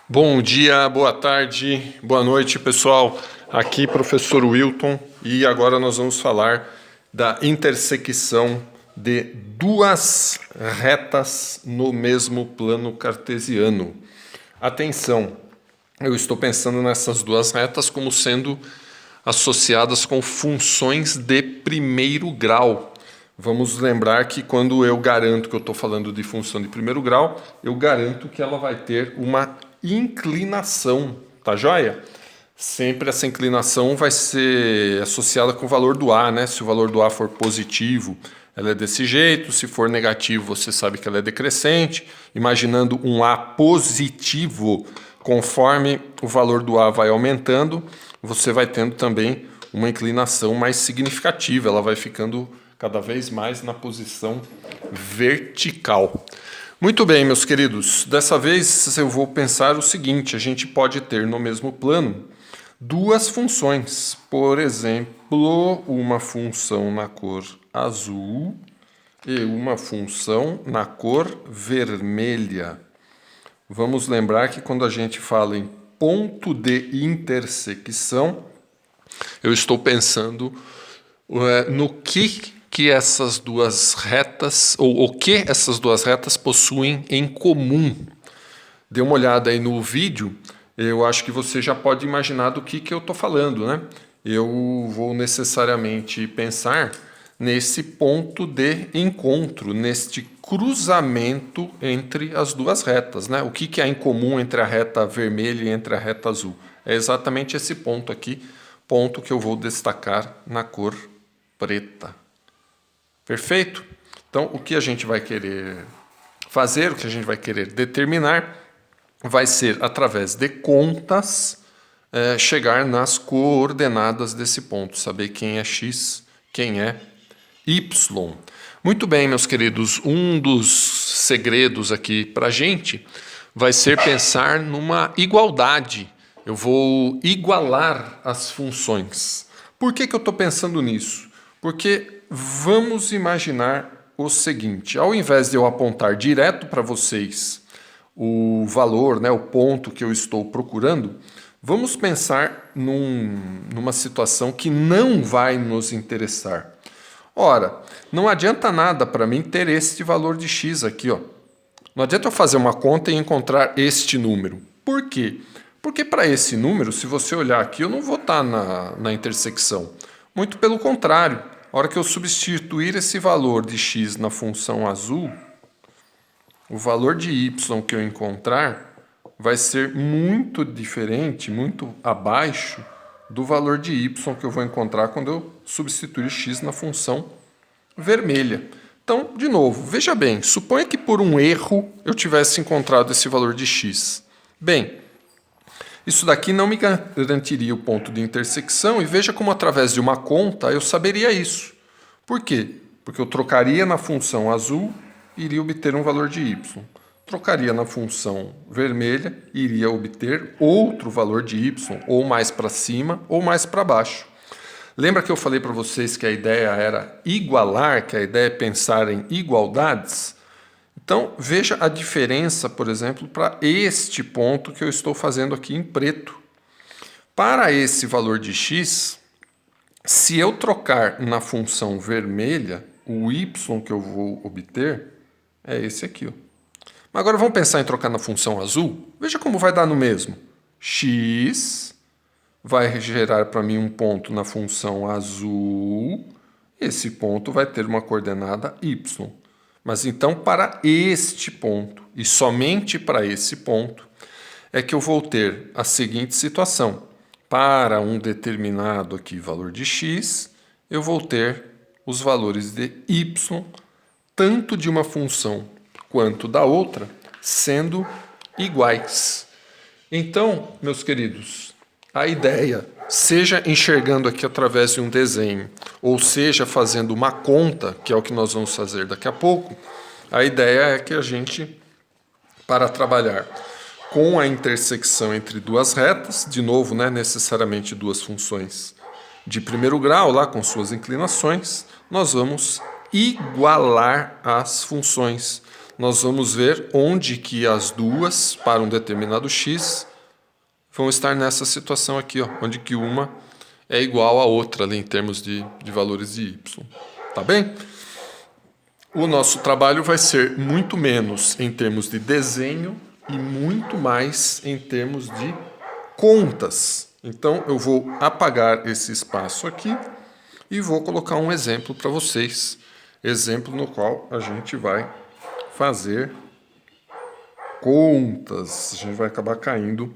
Bom dia, boa tarde, boa noite, pessoal. Aqui, professor Wilton, e agora nós vamos falar da intersecção de duas retas no mesmo plano cartesiano. Atenção, eu estou pensando nessas duas retas como sendo associadas com funções de primeiro grau. Vamos lembrar que quando eu garanto que eu estou falando de função de primeiro grau, eu garanto que ela vai ter uma inclinação, tá joia? Sempre essa inclinação vai ser associada com o valor do A, né? Se o valor do A for positivo, ela é desse jeito, se for negativo, você sabe que ela é decrescente. Imaginando um A positivo, conforme o valor do A vai aumentando, você vai tendo também uma inclinação mais significativa, ela vai ficando cada vez mais na posição vertical. Muito bem, meus queridos, dessa vez eu vou pensar o seguinte: a gente pode ter no mesmo plano duas funções, por exemplo, uma função na cor azul e uma função na cor vermelha. Vamos lembrar que quando a gente fala em ponto de intersecção, eu estou pensando no que essas duas retas, ou o que essas duas retas possuem em comum. Dê uma olhada aí no vídeo, eu acho que você já pode imaginar do que eu estou falando, né? Eu vou necessariamente pensar nesse ponto de encontro, neste cruzamento entre as duas retas, né? O que há em comum entre a reta vermelha e entre a reta azul? É exatamente esse ponto aqui, ponto que eu vou destacar na cor preta. Perfeito? Então, o que a gente vai querer fazer, o que a gente vai querer determinar, vai ser, através de contas, chegar nas coordenadas desse ponto, saber quem é x, quem é y. Muito bem, meus queridos, um dos segredos aqui para a gente vai ser pensar numa igualdade. Eu vou igualar as funções. Por que eu estou pensando nisso? Porque vamos imaginar o seguinte: ao invés de eu apontar direto para vocês o valor, né, o ponto que eu estou procurando, vamos pensar numa situação que não vai nos interessar. Ora, não adianta nada para mim ter este valor de x aqui, ó. Não adianta eu fazer uma conta e encontrar este número. Por quê? Porque para esse número, se você olhar aqui, eu não vou estar na intersecção. Muito pelo contrário. A hora que eu substituir esse valor de x na função azul, o valor de y que eu encontrar vai ser muito diferente, muito abaixo do valor de y que eu vou encontrar quando eu substituir x na função vermelha. Então, de novo, veja bem, suponha que por um erro eu tivesse encontrado esse valor de x. Bem, isso daqui não me garantiria o ponto de intersecção, e veja como através de uma conta eu saberia isso. Por quê? Porque eu trocaria na função azul e iria obter um valor de y. Trocaria na função vermelha e iria obter outro valor de y, ou mais para cima ou mais para baixo. Lembra que eu falei para vocês que a ideia era igualar, que a ideia é pensar em igualdades? Então, veja a diferença, por exemplo, para este ponto que eu estou fazendo aqui em preto. Para esse valor de x, se eu trocar na função vermelha, o y que eu vou obter é esse aqui, ó. Mas agora vamos pensar em trocar na função azul? Veja como vai dar no mesmo. X vai gerar para mim um ponto na função azul. Esse ponto vai ter uma coordenada y. Mas então, para este ponto, e somente para esse ponto, é que eu vou ter a seguinte situação. Para um determinado aqui valor de x, eu vou ter os valores de y, tanto de uma função quanto da outra, sendo iguais. Então, meus queridos, a ideia, seja enxergando aqui através de um desenho, ou seja fazendo uma conta, que é o que nós vamos fazer daqui a pouco, a ideia é que a gente, para trabalhar com a intersecção entre duas retas, de novo, né, necessariamente duas funções de primeiro grau, lá com suas inclinações, nós vamos igualar as funções. nós vamos ver onde que as duas, para um determinado x, vão estar nessa situação aqui, ó, onde que uma é igual à outra ali, em termos de valores de y. Tá bem? O nosso trabalho vai ser muito menos em termos de desenho e muito mais em termos de contas. Então, eu vou apagar esse espaço aqui e vou colocar um exemplo para vocês. Exemplo no qual a gente vai fazer contas. A gente vai acabar caindo,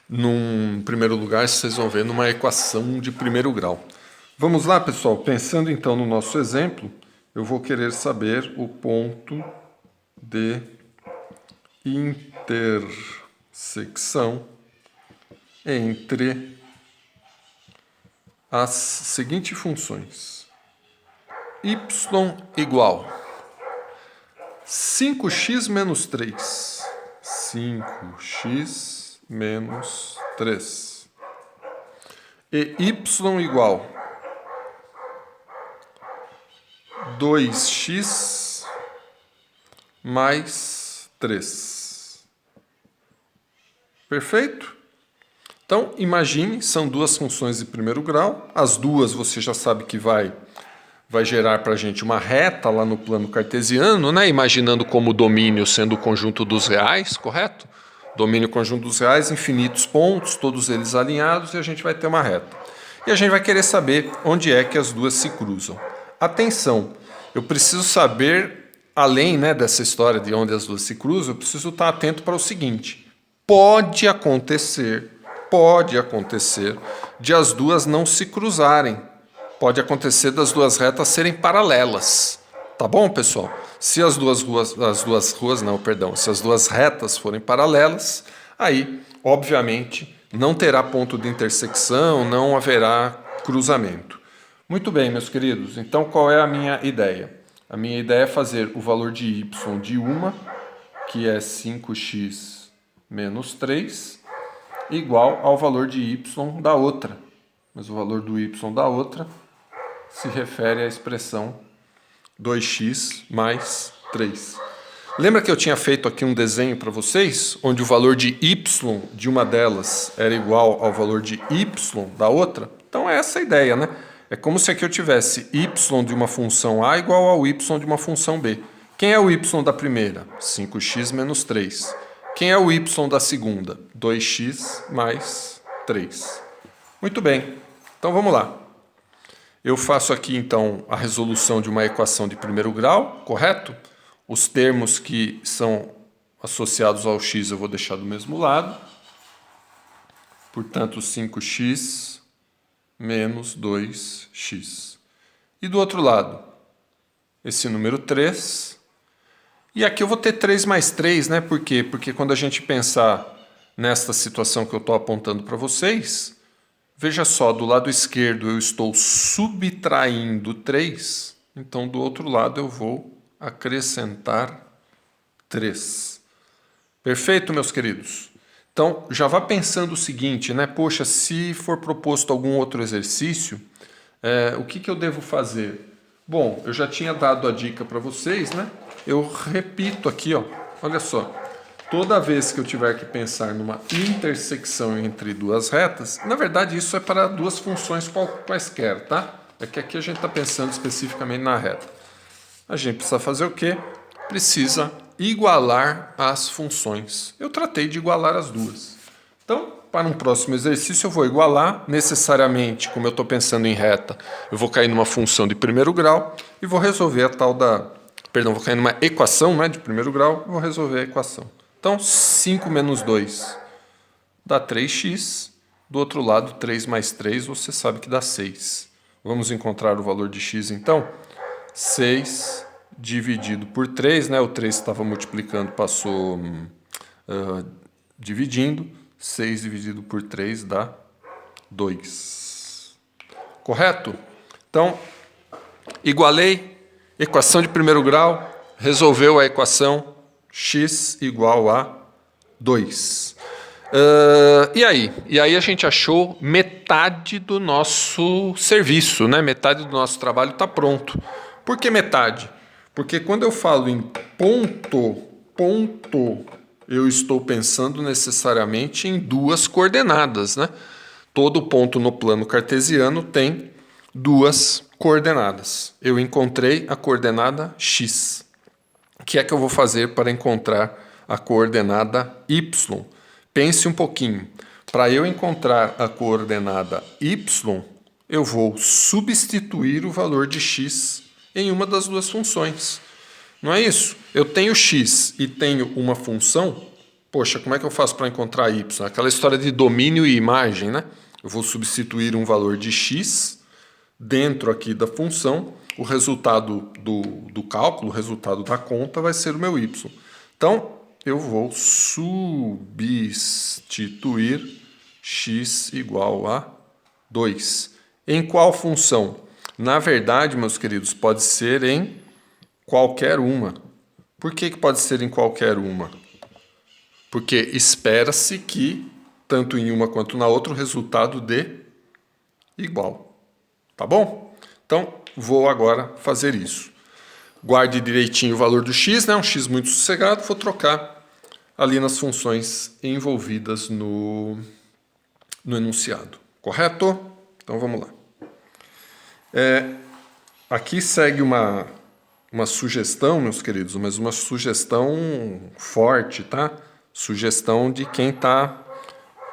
num primeiro lugar, vocês vão ver, numa equação de primeiro grau. Vamos lá, pessoal? Pensando então no nosso exemplo, eu vou querer saber o ponto de intersecção entre as seguintes funções. Y igual 5x menos 3. 5x menos 3. E y igual 2x mais 3. Perfeito? Então, imagine, são duas funções de primeiro grau. As duas você já sabe que vai gerar para a gente uma reta lá no plano cartesiano, né? Imaginando como o domínio sendo o conjunto dos reais, correto? Domínio conjunto dos reais, infinitos pontos, todos eles alinhados, e a gente vai ter uma reta. E a gente vai querer saber onde é que as duas se cruzam. Atenção, eu preciso saber, além, né, dessa história de onde as duas se cruzam, eu preciso estar atento para o seguinte. Pode acontecer de as duas não se cruzarem. Pode acontecer das duas retas serem paralelas. Tá bom, pessoal? Se as duas retas forem paralelas, aí, obviamente, não terá ponto de intersecção, não haverá cruzamento. Muito bem, meus queridos. Então, qual é a minha ideia? A minha ideia é fazer o valor de y de uma, que é 5x menos 3, igual ao valor de y da outra. Mas o valor do y da outra se refere à expressão 2x mais 3. Lembra que eu tinha feito aqui um desenho para vocês, onde o valor de y de uma delas era igual ao valor de y da outra? Então é essa a ideia, né? É como se aqui eu tivesse y de uma função a igual ao y de uma função b. Quem é o y da primeira? 5x menos 3. Quem é o y da segunda? 2x mais 3. Muito bem. Então vamos lá. Eu faço aqui então a resolução de uma equação de primeiro grau, correto? Os termos que são associados ao x eu vou deixar do mesmo lado. Portanto, 5x menos 2x. E do outro lado, esse número 3. E aqui eu vou ter 3 mais 3, né? Por quê? Porque quando a gente pensar nesta situação que eu estou apontando para vocês, veja só, do lado esquerdo eu estou subtraindo 3, então do outro lado eu vou acrescentar 3. Perfeito, meus queridos? Então, já vá pensando o seguinte, né? Poxa, se for proposto algum outro exercício, o que eu devo fazer? Bom, eu já tinha dado a dica para vocês, né? Eu repito aqui, ó, olha só. Toda vez que eu tiver que pensar numa intersecção entre duas retas, na verdade isso é para duas funções quaisquer, tá? É que aqui a gente está pensando especificamente na reta. A gente precisa fazer o quê? Precisa igualar as funções. Eu tratei de igualar as duas. Então, para um próximo exercício eu vou igualar, necessariamente, como eu estou pensando em reta, eu vou cair numa função de primeiro grau e vou resolver a tal da... Perdão, vou cair numa equação, né, de primeiro grau e vou resolver a equação. Então, 5 menos 2 dá 3x. Do outro lado, 3 mais 3, você sabe que dá 6. Vamos encontrar o valor de x, então. 6 dividido por 3, né? O 3 estava multiplicando, passou dividindo. 6 dividido por 3 dá 2. Correto? Então, igualei, equação de primeiro grau, resolveu a equação x igual a 2. E aí a gente achou metade do nosso serviço, né? Metade do nosso trabalho está pronto. Por que metade? Porque quando eu falo em ponto, eu estou pensando necessariamente em duas coordenadas, né? Todo ponto no plano cartesiano tem duas coordenadas. Eu encontrei a coordenada x. O que é que eu vou fazer para encontrar a coordenada y? Pense um pouquinho. Para eu encontrar a coordenada y, eu vou substituir o valor de x em uma das duas funções. Não é isso? Eu tenho x e tenho uma função. Poxa, como é que eu faço para encontrar y? Aquela história de domínio e imagem, né? Eu vou substituir um valor de x dentro aqui da função. O resultado do cálculo, o resultado da conta, vai ser o meu y. Então, eu vou substituir x igual a 2. Em qual função? Na verdade, meus queridos, pode ser em qualquer uma. Por que pode ser em qualquer uma? Porque espera-se que, tanto em uma quanto na outra, o resultado dê igual. Tá bom? Então, vou agora fazer isso. Guarde direitinho o valor do x, né? Um x muito sossegado. Vou trocar ali nas funções envolvidas no enunciado. Correto? Então, vamos lá. Aqui segue uma sugestão, meus queridos, mas uma sugestão forte, tá? Sugestão de quem está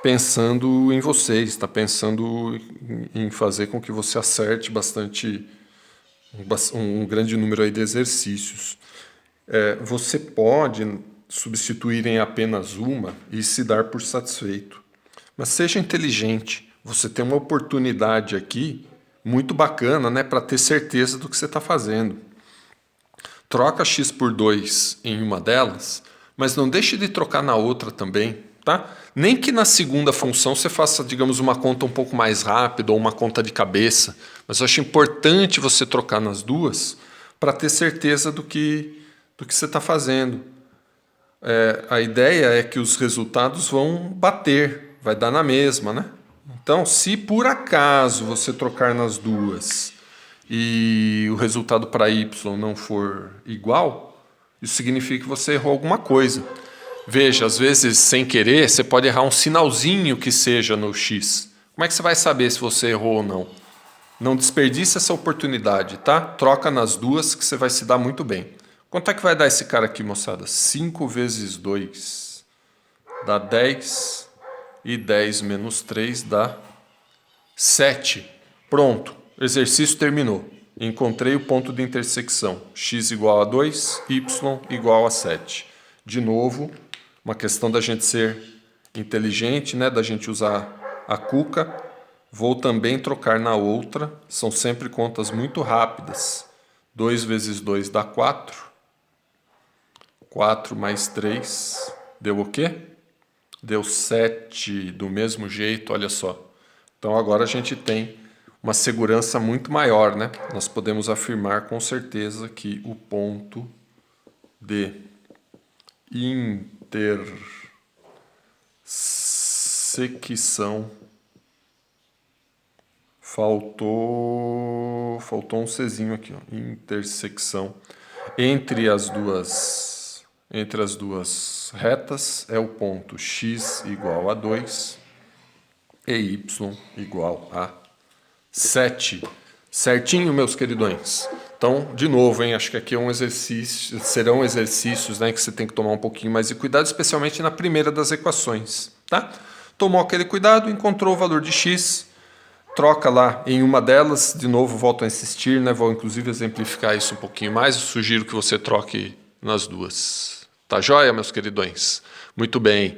pensando em vocês, está pensando em fazer com que você acerte um grande número aí de exercícios. Você pode substituir em apenas uma e se dar por satisfeito. Mas seja inteligente. Você tem uma oportunidade aqui muito bacana, né, para ter certeza do que você está fazendo. Troca x por 2 em uma delas, mas não deixe de trocar na outra também, tá? Nem que na segunda função você faça, digamos, uma conta um pouco mais rápida ou uma conta de cabeça, mas eu acho importante você trocar nas duas para ter certeza do que você está fazendo. A ideia é que os resultados vão bater, vai dar na mesma, né? Então, se por acaso você trocar nas duas e o resultado para y não for igual, isso significa que você errou alguma coisa. Veja, às vezes, sem querer, você pode errar um sinalzinho que seja no x. Como é que você vai saber se você errou ou não? Não desperdice essa oportunidade, tá? Troca nas duas que você vai se dar muito bem. Quanto é que vai dar esse cara aqui, moçada? 5 vezes 2 dá 10. E 10 menos 3 dá 7. Pronto, o exercício terminou. Encontrei o ponto de intersecção. X igual a 2, y igual a 7. De novo, uma questão da gente ser inteligente, né? Da gente usar a cuca. Vou também trocar na outra. São sempre contas muito rápidas. 2 vezes 2 dá 4. 4 mais 3 deu o quê? Deu 7 do mesmo jeito, olha só. Então agora a gente tem uma segurança muito maior, né? Nós podemos afirmar com certeza que o ponto de intersecção faltou um Czinho aqui, ó. Intersecção entre as duas retas é o ponto x igual a 2 e y igual a 7. Certinho, meus queridões? Então, de novo, acho que aqui é um exercício, serão exercícios, né, que você tem que tomar um pouquinho mais de cuidado, especialmente na primeira das equações, tá? Tomou aquele cuidado, encontrou o valor de x, troca lá em uma delas, de novo, volto a insistir, né, vou inclusive exemplificar isso um pouquinho mais, eu sugiro que você troque nas duas. Tá joia, meus queridões? Muito bem.